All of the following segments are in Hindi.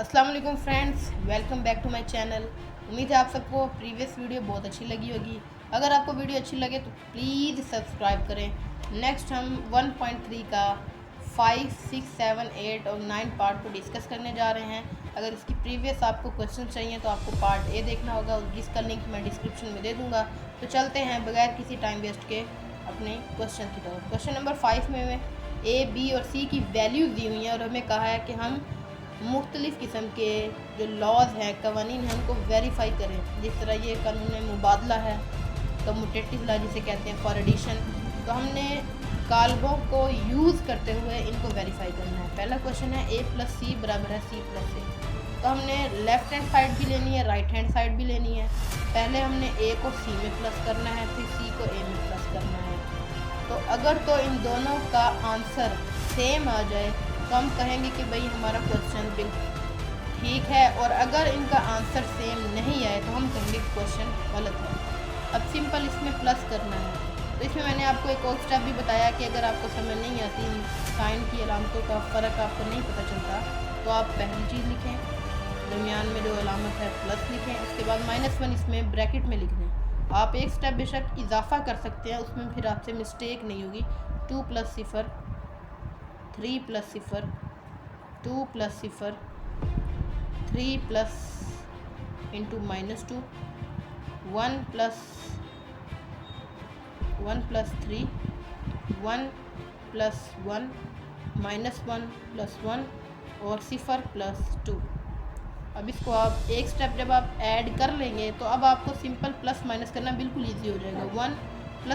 अस्सलाम वालेकुम friends, welcome back to my channel. उम्मीद है आप सबको प्रीवियस वीडियो बहुत अच्छी लगी होगी। अगर आपको वीडियो अच्छी लगे तो प्लीज़ सब्सक्राइब करें। नेक्स्ट हम 1.3 का 5, 6, 7, 8 और 9 पार्ट को डिस्कस करने जा रहे हैं। अगर इसकी प्रीवियस आपको क्वेश्चन चाहिए तो आपको पार्ट ए देखना होगा, जिसका लिंक मैं डिस्क्रिप्शन में दे दूँगा। तो चलते हैं बगैर किसी टाइम वेस्ट के अपने क्वेश्चन की तरफ। क्वेश्चन नंबर 5 में ए, बी और सी की वैल्यूज़ दी हुई हैं और हमें कहा है कि हम मुख्तलिफ़ किस्म के जो लॉज हैं, कवानीन हैं, उनको वेरीफाई करें। जिस तरह ये कानून मुबादला है, कम्यूटेटिव लॉ जिसे कहते हैं, फॉर एडिशन। तो हमने काल्बों को यूज़ करते हुए इनको वेरीफाई करना है। पहला क्वेश्चन है ए प्लस सी बराबर है सी प्लस ए। तो हमने लेफ़्ट हैंड साइड भी लेनी है, राइट हैंड साइड भी लेनी है। पहले हमने ए को सी में प्लस करना है, फिर सी को ए में प्लस करना है। तो अगर तो इन दोनों का आंसर सेम आ जाए तो हम कहेंगे कि भाई हमारा क्वेश्चन बिल्कुल ठीक है, और अगर इनका आंसर सेम नहीं आए तो हम कहेंगे क्वेश्चन गलत है। अब सिंपल इसमें प्लस करना है। तो इसमें मैंने आपको एक और स्टेप भी बताया कि अगर आपको समझ नहीं आती, साइन की अलामतों का फ़र्क आपको नहीं पता चलता, तो आप पहली चीज़ लिखें, दरमियान में जो अलामत है प्लस लिखें, उसके बाद -1 इसमें ब्रैकेट में लिख दें। आप एक स्टेप बेशक इजाफा कर सकते हैं, उसमें फिर आपसे मिस्टेक नहीं होगी। 2 + 0, 3 + 0, 2 + 0, 3 प्लस इंटू -2, 1 + 3, 1 + 1, -1 + 1 और 0 + 2। अब इसको आप एक स्टेप जब आप ऐड कर लेंगे तो अब आपको सिंपल प्लस माइनस करना बिल्कुल इजी हो जाएगा। 1 +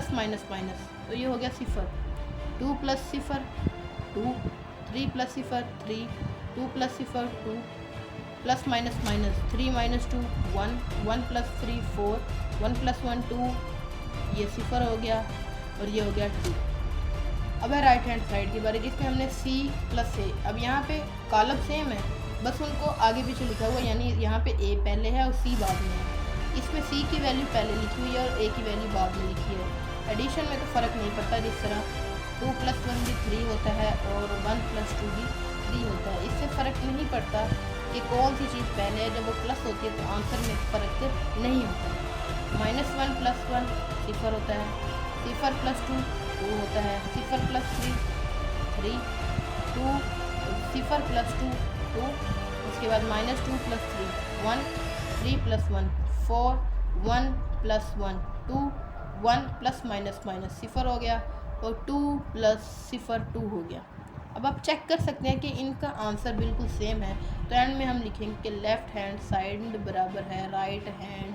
-, तो ये हो गया 0, 2 + 0, 2, 3 + 0, 3, 2 + 0, 2, प्लस -, 3 - 2, 1, 1 + 3, 4, 1 + 1, 2, ये 0 हो गया और ये हो गया 2। अब है राइट हैंड साइड की बारी, जिसमें हमने C + A। अब यहाँ पे कॉलम सेम है, बस उनको आगे पीछे लिखा हुआ है, यानी यहाँ पे A पहले है और C बाद में है। इसमें C की वैल्यू पहले लिखी हुई है और A की वैल्यू बाद में लिखी है। एडिशन में तो फ़र्क नहीं पड़ता, जिस तरह 2 + 1 भी 3 होता है और 1 + 2 भी 3 होता है। इससे फ़र्क नहीं पड़ता कि कौन सी चीज़ पहले है। जब वो प्लस होती है तो आंसर में फ़र्क नहीं होता। -1 + 1 0 होता है, 0 + 2 2 होता है, 0 + 3 3, 2, 0 + 2 2, उसके बाद -2 + 3 1, 3 + 1 4, 1 + 1 2, 1 + -, 0 हो गया और 2 + 0 2 हो गया। अब आप चेक कर सकते हैं कि इनका आंसर बिल्कुल सेम है। तो एंड में हम लिखेंगे कि लेफ़्ट हैंड साइड बराबर है राइट हैंड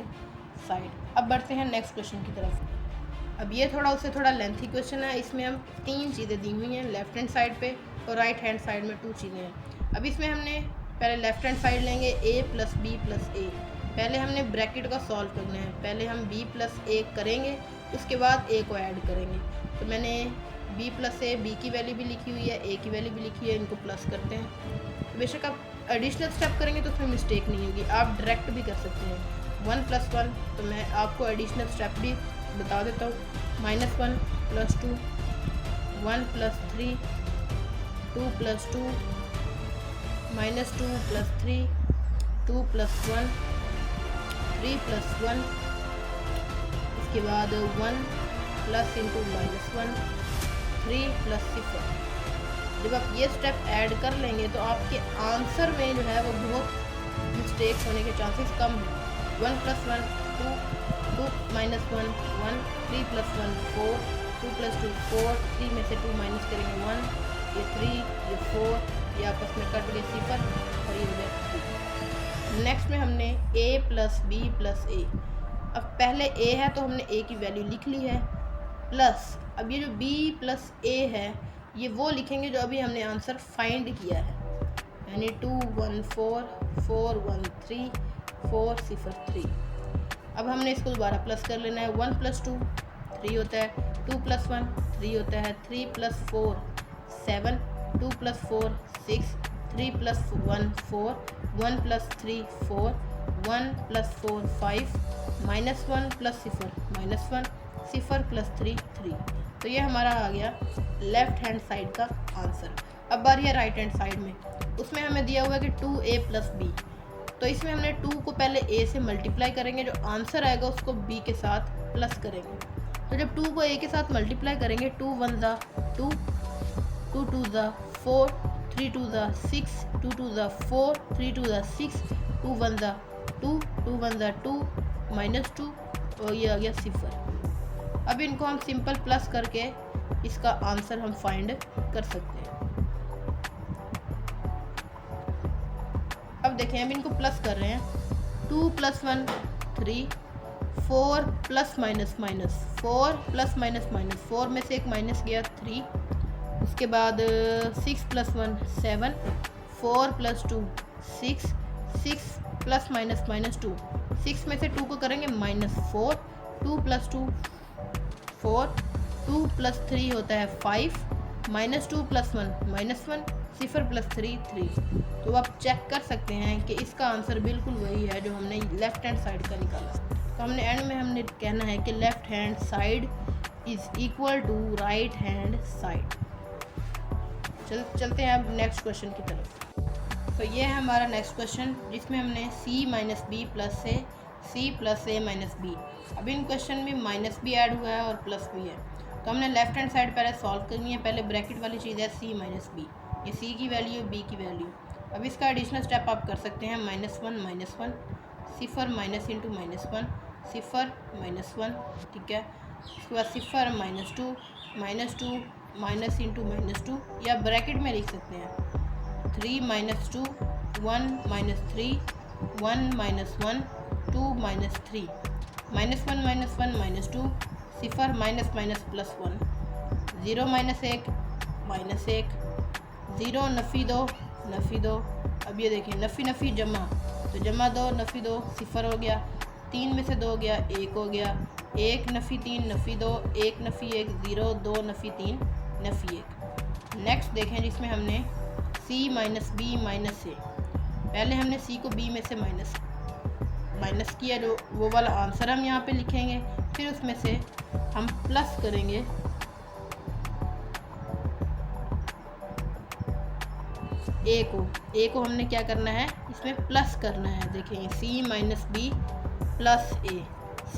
साइड। अब बढ़ते हैं नेक्स्ट क्वेश्चन की तरफ। अब ये थोड़ा लेंथी क्वेश्चन है। इसमें हम 3 चीज़ें दी हुई हैं लेफ़्ट हैंड साइड पे और राइट हैंड साइड में 2 चीज़ें हैं। अब इसमें हमने पहले लेफ़्ट हैंड साइड लेंगे A + B + A। पहले हमने ब्रैकेट का सॉल्व करना है। पहले हम B + A करेंगे, उसके बाद A को ऐड करेंगे। तो मैंने B + A, B की वैल्यू भी लिखी हुई है, A की वैल्यू भी लिखी है, इनको प्लस करते हैं। बेशक आप एडिशनल स्टेप करेंगे तो उसमें मिस्टेक नहीं होगी, आप डायरेक्ट भी कर सकते हैं। 1 + 1, तो मैं आपको एडिशनल स्टेप भी बता देता हूँ। -1 + 2, 1 + 3, 2 + 2, -2 + 3, 2 + 1, 3 + 1, इसके बाद 1 प्लस इंटू -1, 3 + 0। जब आप ये स्टेप ऐड कर लेंगे तो आपके आंसर में जो है वो बहुत मिस्टेक होने के चांसेस कम हैं। 1 + 1 2, 2 - 1 1, 3 + 1 4, 2 + 2 4, 3 में से 2 माइनस करेंगे 1, ये 3, ये 4, ये आपस में कट गए 0 और ये हो गया 3। नेक्स्ट में हमने A + B + A। अब पहले A है तो हमने A की वैल्यू लिख ली है, प्लस अब ये जो B + A है ये वो लिखेंगे जो अभी हमने आंसर फाइंड किया है, यानी 2 1 4 4 1 3 4 0 3। अब हमने इसको दोबारा प्लस कर लेना है। 1 + 2 3 होता है, 2 + 1 3 होता है, 3 + 4 7, 2 + 4 6, 3 + 1 4, 1 + 3 4, 1 + 4 5, -1 + 0 -1, 0 + 3 3। तो ये हमारा आ गया लेफ़्ट हैंड साइड का आंसर। अब बारी है राइट हैंड साइड में, उसमें हमें दिया हुआ है कि 2a + b। तो इसमें हमने 2 को पहले a से मल्टीप्लाई करेंगे, जो आंसर आएगा उसको b के साथ प्लस करेंगे। तो जब 2 को a के साथ मल्टीप्लाई करेंगे, 2 1 ज़ा 2, 2 2 ज़ा 4, 3 2 ज़ा 6, 2 2 ज़ा 4, 3 2 ज़ा 6, 2 1 ज़ा 2, 2 1 ज़ा 2, -2 और ये आ गया 0। अब इनको हम सिंपल प्लस करके इसका आंसर हम फाइंड कर सकते हैं। अब देखें, अब इनको प्लस कर रहे हैं। 2 + 1 3, 4 + -, 4 + -, 4 में से एक माइनस गया 3। उसके बाद 6 + 1 7, 4 + 2 6, 6 + -, 2, 6 में से 2 को करेंगे -4, 2 + 2 4, 2 + 3 होता है 5, -2 + 1 -1, 0 + 3 3। तो आप चेक कर सकते हैं कि इसका आंसर बिल्कुल वही है जो हमने लेफ़्ट हैंड साइड का निकाला। तो हमने एंड में हमने कहना है कि left hand side is equal to right hand side. चलते हैं अब नेक्स्ट क्वेश्चन की तरफ। तो ये है हमारा नेक्स्ट क्वेश्चन, जिसमें हमने c - b + a, c + a - b। अब इन क्वेश्चन में माइनस भी ऐड हुआ है और प्लस भी है। तो हमने लेफ्ट हैंड साइड पहले सॉल्व करनी है। पहले ब्रैकेट वाली चीज़ है c - b, ये c की वैल्यू b की वैल्यू। अब इसका एडिशनल स्टेप आप कर सकते हैं, -1 -1 0 - × -1 0 -1, ठीक है। उसके बाद 0 -2 -2 -, या ब्रैकेट में लिख सकते हैं 3 - 2 1 - 3 1 - 1 2 - 3 -1 -1 -2 0 -, +1 0 - 1 -1 0 नफ़ी 2। अब ये देखिए नफ़ी जमा, तो जमा 2 नफ़ी 2 0 हो गया। 3 में से 2 गया 1 हो गया। 1 नफ़ी 3 नफ़ी 2, 1 नफ़ी 1 0, 2 नफ़ी 3 नफ़ी 1। नेक्स्ट देखें, जिसमें हमने c - b - a, पहले हमने c को b में से माइनस किया, जो वो वाला आंसर हम यहाँ पे लिखेंगे। फिर उसमें से हम प्लस करेंगे a को हमने क्या करना है, इसमें प्लस करना है। देखें c - b + a, c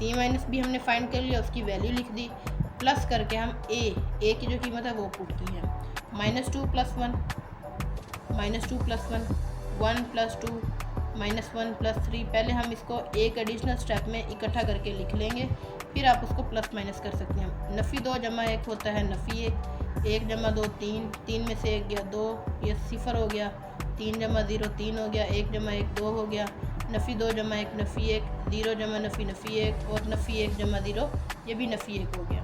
- b हमने फाइंड कर लिया, उसकी वैल्यू लिख दी। प्लस करके हम a की जो कीमत है वो पुट की है। -2 + 1 -2 + 1 1 + 2 -1 + 3। पहले हम इसको एक एडिशनल स्टेप में इकट्ठा करके लिख लेंगे, फिर आप उसको प्लस माइनस कर सकते हैं। नफ़ी 2 जमा 1 होता है नफ़ी 1, 1 जमा 2 3, 3 में से 1 गया 2, ये 0 हो गया। 3 जमा 0 3 हो गया, 1 जमा 1 2 हो गया। नफ़ी 2 जमा 1 नफ़ी 1, 0 जमा नफ़ी 1, और नफ़ी 1 जमा 0 ये भी नफ़ी 1 हो गया।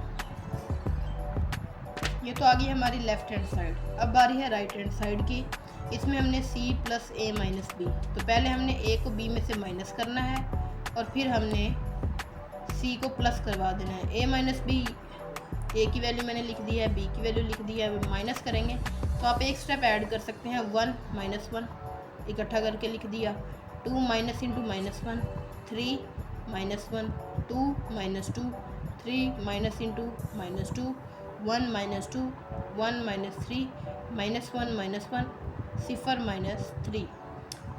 ये तो आ गई हमारी लेफ़्ट हैंड साइड। अब बारी है राइट हैंड साइड की। इसमें हमने c + a - b, तो पहले हमने a को b में से माइनस करना है और फिर हमने c को प्लस करवा देना है। a - b, a की वैल्यू मैंने लिख दी है, b की वैल्यू लिख दी है। माइनस करेंगे तो आप एक स्टेप ऐड कर सकते हैं, 1 - 1 इकट्ठा करके लिख दिया। 2 - × -1 3 - 1 2 - 2 3 - -2 -2 1 - 2 1 - 3 -1 0 -3।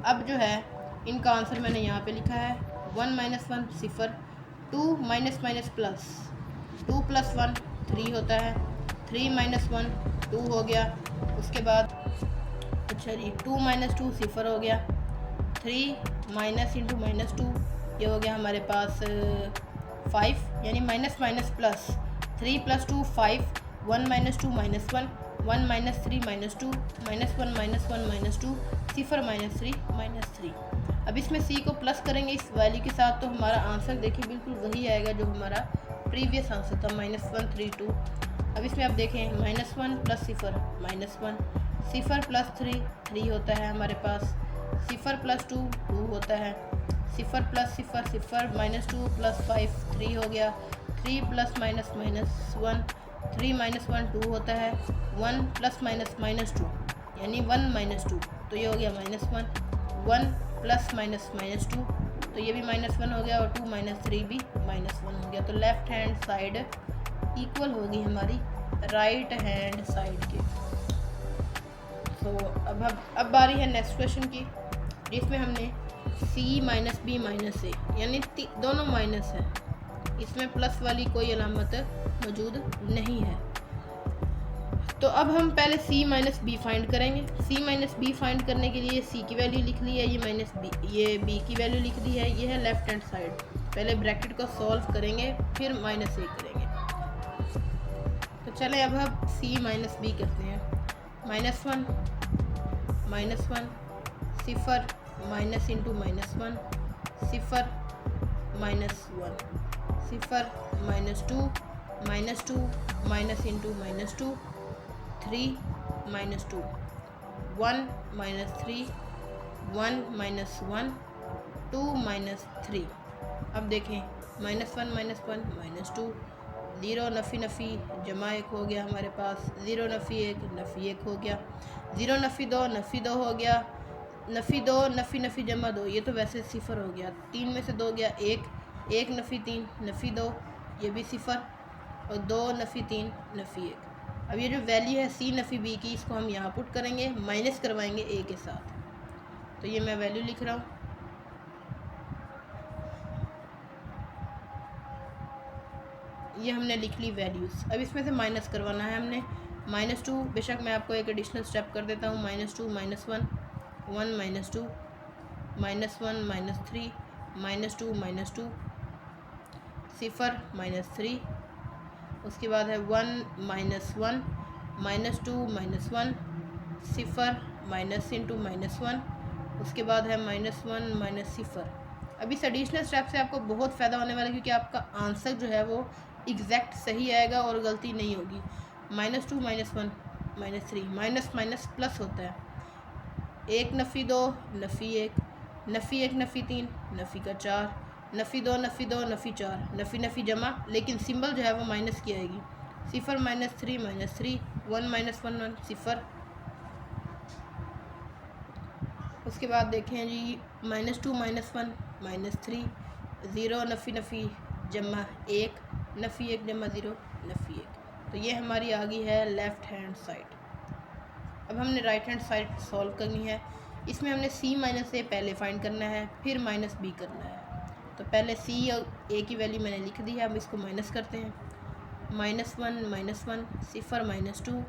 अब जो है इनका आंसर मैंने यहाँ पे लिखा है 1 - 1 0, 2 - प्लस 2 + 1 3 होता है। 3 - 1 2 हो गया। उसके बाद अच्छा जी 2 - 2 0 हो गया। 3 - × -2 ये हो गया हमारे पास 5, यानी माइनस प्लस 3 + 2 5, 1 - 2 -1 1 - 3 - 2 -1 - 1 -2 0 - 3 -3। अब इसमें c को प्लस करेंगे इस वैल्यू के साथ, तो हमारा आंसर देखिए बिल्कुल वही आएगा जो हमारा प्रीवियस आंसर था, -132। अब इसमें आप देखें -1 + 0 -1 0 + 3 3 होता है हमारे पास। 0 + 2 2 होता है। 0 + 0 0 -2 + 5 3 हो गया। 3 ± -1 3 - 1 2 होता है। 1 ± -2 यानी 1 - 2, तो ये हो गया -1। 1 ± -2, तो ये भी -1 हो गया, और 2 - 3 भी -1 हो गया। तो लेफ़्ट हैंड साइड इक्वल होगी हमारी राइट हैंड साइड के। तो अब बारी है नेक्स्ट क्वेश्चन की, जिसमें हमने सी माइनस बी माइनस ए यानी दोनों माइनस है, इसमें प्लस वाली कोई अलामत मौजूद नहीं है। तो अब हम पहले c माइनस बी फाइंड करेंगे। c माइनस बी फाइंड करने के लिए c की वैल्यू लिख ली है, ये माइनस बी, ये b की वैल्यू लिख दी है, ये है लेफ्ट हैंड साइड। पहले ब्रैकेट को सॉल्व करेंगे फिर माइनस ए करेंगे। तो चलें अब हम c माइनस बी करते हैं। -1 सिफर माइनस इंटू -1 सिफर -1 सिफर -2 माइनस इंटू -2 3 -2 1 -3 1 -1 2 -3। अब देखें -1 -2 0 नफ़ी नफ़ी जमा 1 हो गया हमारे पास, 0 नफ़ी 1 नफ़ी 1 हो गया, 0 नफ़ी 2 नफ़ी 2 हो गया, नफ़ी 2 नफ़ी नफ़ी जमा 2, ये तो वैसे सिफर हो गया, 3 में से 2 गया 1, 1 नफ़ी 3 नफ़ी 2, ये भी सिफर, और 2 नफ़ी 3 नफ़ी 1। अब ये जो वैल्यू है सी नफ़ी बी की, इसको हम यहाँ पुट करेंगे, माइनस करवाएंगे ए के साथ। तो ये मैं वैल्यू लिख रहा हूँ, ये हमने लिख ली वैल्यूज़। अब इसमें से माइनस करवाना है हमने। -2, बेशक मैं आपको एक एडिशनल स्टेप कर देता हूँ, -2 -1 1 -2 -1 -3 -2 सिफर -3, उसके बाद है 1 -1 -2 -1 सिफर माइनस इंटू -1, उसके बाद है -1 सिफर। अब इस एडिशनल स्टेप से आपको बहुत फ़ायदा होने वाला है, क्योंकि आपका आंसर जो है वो एग्जैक्ट सही आएगा और गलती नहीं होगी। -2 -1 -3, माइनस माइनस प्लस होता है, 1 नफ़ी 2 नफ़ी 1 नफ़ी 1 नफ़ी 3 नफ़ी का 4 नफ़ी 2 नफ़ी 2 नफ़ी 4 नफ़ी नफ़ी जमा, लेकिन सिंबल जो है वो माइनस की आएगी। सिफर -3 -3 1 -1 1 सिफर। उसके बाद देखें जी -2 -1 -3 0 नफ़ी नफ़ी जमा 1 नफ़ी 1 जमा 0 नफ़ी 1। तो ये हमारी आ गई है लेफ़्ट हैंड साइड। अब हमने राइट हैंड साइड सॉल्व करनी है। इसमें हमने c माइनस ए पहले फाइंड करना है, फिर माइनस बी करना है। तो पहले c और a की वैल्यू मैंने लिख दी है, अब इसको माइनस करते हैं। -1 सिफर -2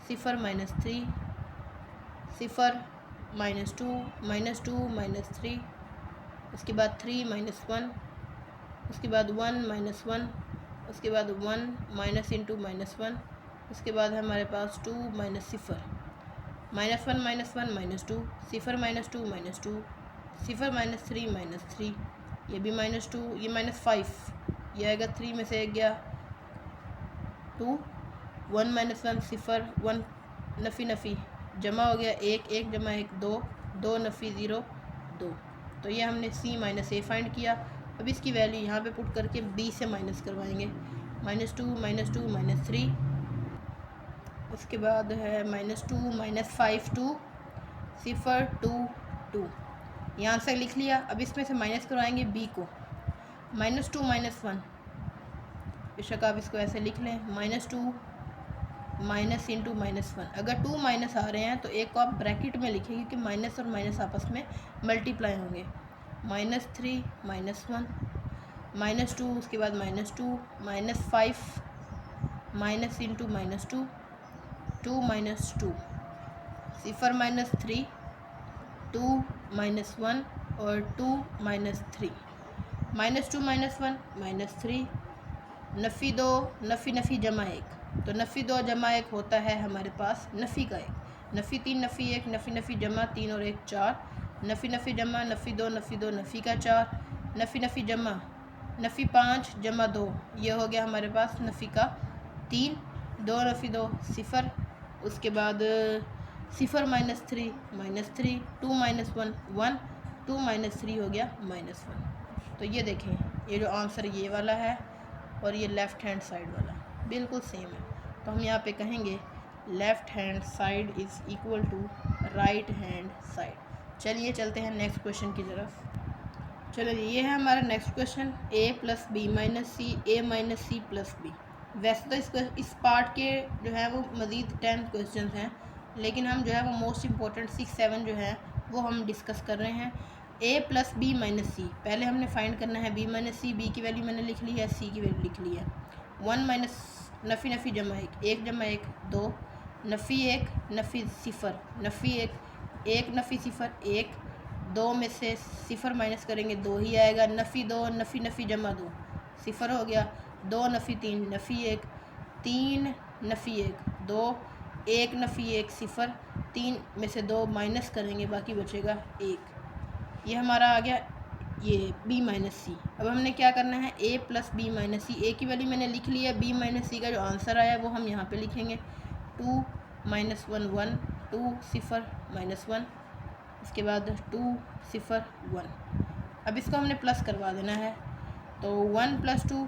सिफर -3 सिफर -2 -3, उसके बाद 3 -1, उसके बाद 1 -1, उसके बाद 1 माइनस इंटू -1, उसके बाद है हमारे पास 2 माइनस सिफर -1 -1 -2 सिफर -2 -2 सिफर -3 -3, ये भी -2, ये -5, ये आएगा 3 में से 1 गया 2 1 -1 सिफर 1 नफ़ी नफ़ी जमा हो गया 1 1 जमा 1 2 2 नफ़ी 0 2। तो ये हमने c माइनस ए फाइंड किया। अब इसकी वैल्यू यहाँ पे पुट करके b से माइनस करवाएंगे। -2 -3, उसके बाद है -2 -5 2 सिफर 2 2, यहाँ से लिख लिया। अब इसमें से माइनस करवाएंगे b को। -2 -1, बेशक आप इसको ऐसे लिख लें, -2 माइनस इंटू -1। अगर 2 माइनस आ रहे हैं तो एक को आप ब्रैकेट में लिखें, क्योंकि माइनस और माइनस आपस में मल्टीप्लाई होंगे। -3 -1 -2, उसके बाद -2 -5 माइनस इंटू -2 2 -2 सिफर -3 2 -1 और 2 -3 -2 -1 -3 नफ़ी 2 नफ़ी नफ़ी जमा 1। तो नफ़ी 2 जमा 1 होता है हमारे पास नफ़ी का 1। नफ़ी 3 नफ़ी 1 नफ़ी नफ़ी जमा 3 और 1 4 नफ़ी नफ़ी जमा नफ़ी 2 नफ़ी का 4 नफ़ी नफ़ी जमा नफ़ी 5 जमा 2, ये हो गया हमारे पास नफ़ी का 3 2 नफ़ी 2 सिफर। उसके बाद सिफर -3 -3 2 -1 1 2 -3 हो गया -1। तो ये देखें, ये जो आंसर ये वाला है और ये लेफ़्ट हैंड साइड वाला बिल्कुल सेम है। तो हम यहाँ पे कहेंगे left hand side is equal to right hand side. चलिए चलते हैं नेक्स्ट क्वेश्चन की तरफ। चलिए ये है हमारा next question, a + b - c a - c + b। वैसे तो इस पार्ट के जो है वो मज़ीद 10 क्वेश्चन हैं, लेकिन हम जो है वो मोस्ट इम्पोर्टेंट 6, 7 जो है वो हम डिस्कस कर रहे हैं। a प्लस बी माइनस सी, पहले हमने फाइंड करना है b माइनस सी, b की वैल्यू मैंने लिख ली है, c की वैल्यू लिख ली है। 1 माइनस नफ़ी नफ़ी जमा 1, 1 जमा 1 2, नफ़ी 1 नफ़ी सिफर, नफ़ी 1 1 नफ़ी सिफर 1, 2 में से सिफर माइनस करेंगे 2 ही आएगा, नफ़ी 2 नफ़ी नफ़ी जमा 2 सिफर हो गया, 2 नफ़ी 3 नफ़ी 1, 3 नफ़ी 1 2, 1 नफ़ी 1 सिफर, 3 में से 2 माइनस करेंगे बाकी बचेगा 1। ये हमारा आ गया ये b माइनस सी। अब हमने क्या करना है, a plus B minus C, a की वैल्यू मैंने लिख ली है, b माइनस सी का जो आंसर आया वो हम यहाँ पे लिखेंगे 2 माइनस 1 1, 2 सिफर माइनस 1, इसके बाद 2 सिफर 1। अब इसको हमने प्लस करवा देना है, तो 1 प्लस 2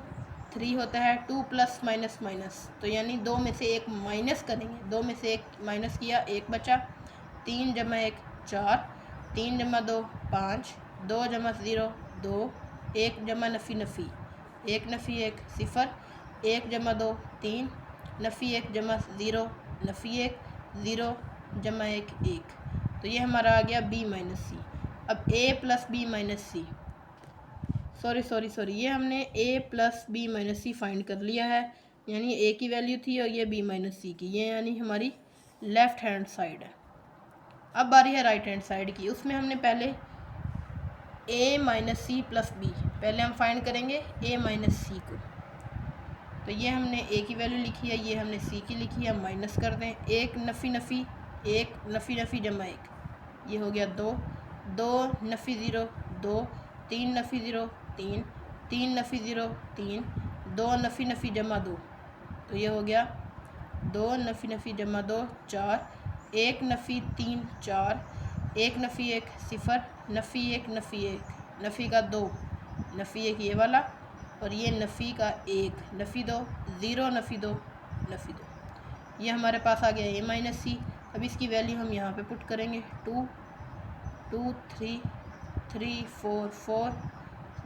3 होता है, 2 प्लस माइनस माइनस, तो यानी 2 में से 1 माइनस करेंगे, 2 में से 1 माइनस किया 1 बचा, 3 जमा 1 4, 3 जमा 2 5, 2 जमा 0 2, 1 जमा नफ़ी नफ़ी 1 नफ़ी 1 सिफर, 1 जमा 2 3, नफ़ी 1 जमा 0 नफ़ी 1 0 जमा 1 1। तो ये हमारा आ गया b माइनस सी। अब a plus B minus C, sorry ये हमने a plus B minus C find कर लिया है, यानी a की वैल्यू थी और ये b माइनस सी की, ये यानी हमारी लेफ़्ट हैंड साइड है। अब बारी है राइट हैंड साइड की, उसमें हमने पहले a minus C plus B, पहले हम फाइंड करेंगे a माइनस सी को, तो ये हमने a की वैल्यू लिखी है, ये हमने c की लिखी है, माइनस कर दें, 1 नफ़ी नफ़ी 1 नफ़ी नफ़ी जमा 1, ये हो गया 2, 2 नफ़ी 0 2, 3 नफ़ी 0 3, 3 नफ़ी 0 3, 2 नफ़ी नफ़ी जमा 2, तो ये हो गया 2 नफ़ी नफ़ी जमा 2 4, 1 नफ़ी 3 4, 1 नफ़ी 1 सिफर, नफ़ी 1 नफ़ी 1, नफ़ी का 2 नफ़ी 1 ये वाला, और ये नफ़ी का 1 नफ़ी 2 0 नफ़ी 2 नफ़ी 2। ये हमारे पास आ गया a माइनस सी। अब इसकी वैल्यू हम यहाँ पे पुट करेंगे 2 2 3 3 4 4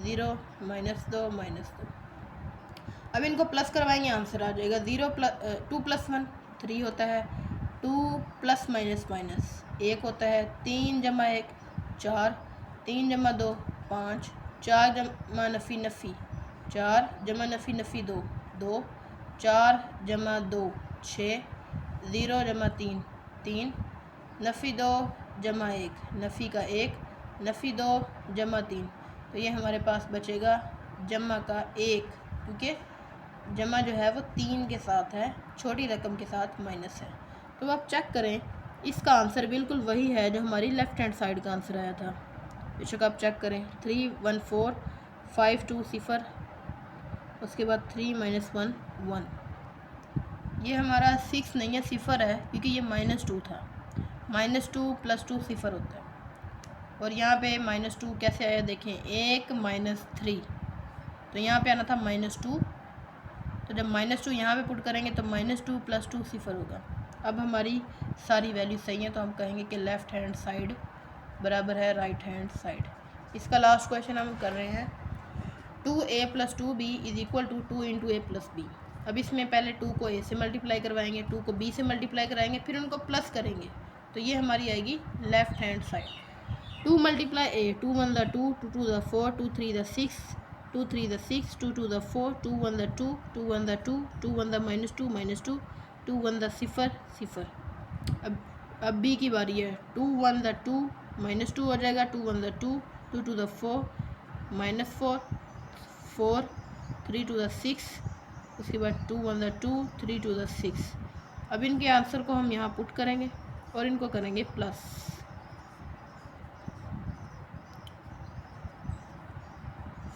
0 माइनस 2 माइनस 2। अब इनको प्लस करवाएंगे, आंसर आ जाएगा 0 प्लस 2 प्लस 1 3 होता है, 2 प्लस माइनस माइनस 1 होता है, 3 जमा 1 4, 3 जमा 2 5, 4 जमा नफ़ी नफ़ी 4 जमा नफ़ी नफ़ी 2 2, 4 जमा 2 6, 0 जमा 3 3, नफ़ी 2 जमा 1 नफ़ी का 1 नफ़ी 2 जमा 3, तो ये हमारे पास बचेगा जमा का 1, क्योंकि जमा जो है वो 3 के साथ है, छोटी रकम के साथ माइनस है। तो आप चेक करें, इसका आंसर बिल्कुल वही है जो हमारी लेफ़्ट हैंड साइड का आंसर आया था। बेशक आप चेक करें, 3 1 4 5 2 सिफर, उसके बाद 3 माइनस 1 1। ये हमारा 6 नहीं है, सिफर है, क्योंकि ये -2 था, -2 प्लस 2 सिफर होता है। और यहाँ पे -2 कैसे आया देखें, 1 -3, तो यहाँ पे आना था -2, तो जब -2 यहाँ पे पुट करेंगे तो -2 प्लस 2 सिफर होगा। अब हमारी सारी वैल्यू सही है, तो हम कहेंगे कि लेफ़्ट हैंड साइड बराबर है राइट हैंड साइड। इसका लास्ट क्वेश्चन हम कर रहे हैं, 2a plus 2b is equal to 2 into a plus B. अब इसमें पहले 2 को a से मल्टीप्लाई करवाएंगे, 2 को b से मल्टीप्लाई कराएंगे, फिर उनको प्लस करेंगे, तो ये हमारी आएगी left hand side. 2 multiply a, 2 1 द 2, 2 2 द 4, 2 3 द 6, 2 3 द 6, 2 2 द 4, 2 1 द 2, 2 1 द 2, 2 1 द -2, 2 1 द सिफर सिफर। अब b की बारी है, 2 1 द 2 -2 हो जाएगा, 2 1 द 2, 2 2 द 4 -4 4, 3 2 द 6, उसके बाद 2 1 द 2, 3 2 द 6। अब इनके आंसर को हम यहाँ पुट करेंगे और इनको करेंगे प्लस।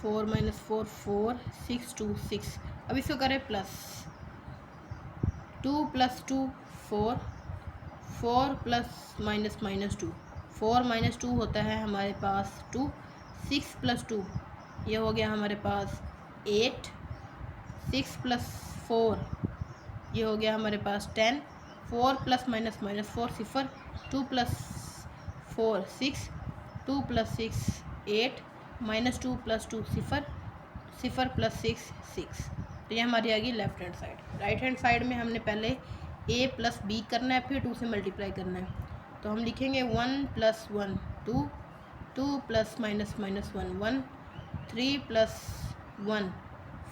4 - 4 4 6 2 6। अब इसको करें प्लस, 2 + 2 4, 4 प्लस -2, 4 - 2 होता है हमारे पास 2, 6 + 2 ये हो गया हमारे पास 8, 6 + 4 ये हो गया हमारे पास 10, 4 ± -4 सिफर, 2 + 4 6, 2 + 6 8, -2 + 2 सिफर, सिफर + 6 6। तो ये हमारी आ गई left hand side. Right hand side में हमने पहले ए प्लस बी करना है, फिर 2 से मल्टीप्लाई करना है। तो हम लिखेंगे 1 + 1 2, 2 + -1 1, 3 + 1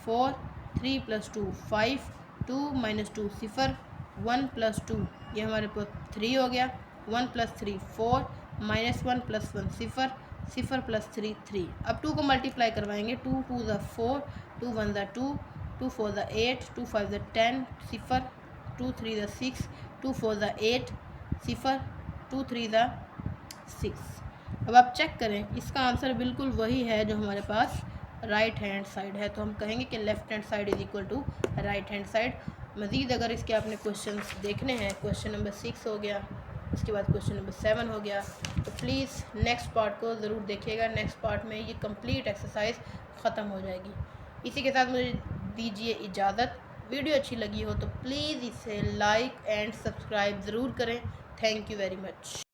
4, 3 + 2 5, 2 - 2 0, 1 + 2 ये हमारे पास 3 हो गया, 1 + 3 4, -1 + 1 0, 0 + 3 3। अब 2 को मल्टीप्लाई करवाएंगे, 2 2 = 4, 2 1 = 2, 2 4 = 8, 2 5 = 10 0, 2 3 = 6, 2 4 = 8 0, 2 3 = 6। अब आप चेक करें, इसका आंसर बिल्कुल वही है जो हमारे पास राइट हैंड साइड है। तो हम कहेंगे कि left hand side = right hand side. मज़ीद अगर इसके आपने क्वेश्चंस देखने हैं, क्वेश्चन नंबर 6 हो गया, उसके बाद क्वेश्चन नंबर 7 हो गया, तो प्लीज़ नेक्स्ट पार्ट को ज़रूर देखिएगा। नेक्स्ट पार्ट में ये कंप्लीट एक्सरसाइज ख़त्म हो जाएगी। इसी के साथ मुझे दीजिए इजाज़त। वीडियो अच्छी लगी हो तो प्लीज़ इसे लाइक एंड सब्सक्राइब ज़रूर करें। Thank you very much.